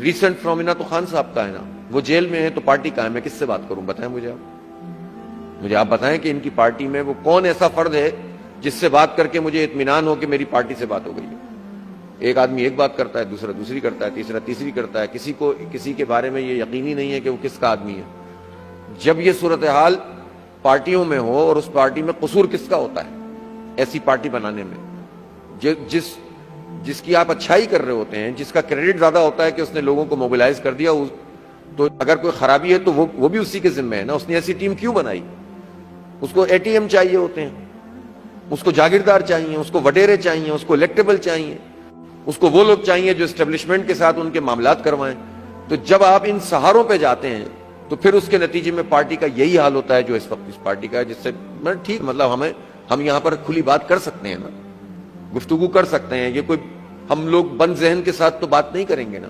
Recent phenomena تو خان صاحب کا ہے نا، وہ جیل میں ہے تو پارٹی کا ہے، میں کس سے بات کروں؟ بتائیں مجھے آپ بتائیں کہ ان کی پارٹی میں وہ کون ایسا فرد ہے جس سے بات کر کے مجھے اطمینان ہو کہ میری پارٹی سے بات ہو گئی ہے۔ ایک آدمی ایک بات کرتا ہے، دوسرا دوسری کرتا ہے، تیسرا تیسری کرتا ہے، کسی کو کسی کے بارے میں یہ یقینی نہیں ہے کہ وہ کس کا آدمی ہے۔ جب یہ صورتحال پارٹیوں میں ہو اور اس پارٹی میں قصور کس کا ہوتا ہے ایسی پارٹی بنانے میں، جس کی آپ اچھائی کر رہے ہوتے ہیں، جس کا کریڈٹ زیادہ ہوتا ہے کہ اس نے لوگوں کو موبلائز کر دیا، تو اگر کوئی خرابی ہے تو وہ بھی اسی کے ذمہ ہے نا۔ اس نے ایسی ٹیم کیوں بنائی؟ اس کو اے ٹی ایم چاہیے ہوتے ہیں، اس کو جاگیردار چاہیے، اس کو وڈیرے چاہیے، اس کو الیکٹیبل چاہیے، اس کو وہ لوگ چاہیے جو اسٹیبلشمنٹ کے ساتھ ان کے معاملات کروائیں۔ تو جب آپ ان سہاروں پہ جاتے ہیں تو پھر اس کے نتیجے میں پارٹی کا یہی حال ہوتا ہے جو اس وقت اس پارٹی کا ہے، جس سے ٹھیک مطلب ہم یہاں پر کھلی بات کر سکتے ہیں نا، گفتگو کر سکتے ہیں، یہ کوئی ہم لوگ بند ذہن کے ساتھ تو بات نہیں کریں گے نا۔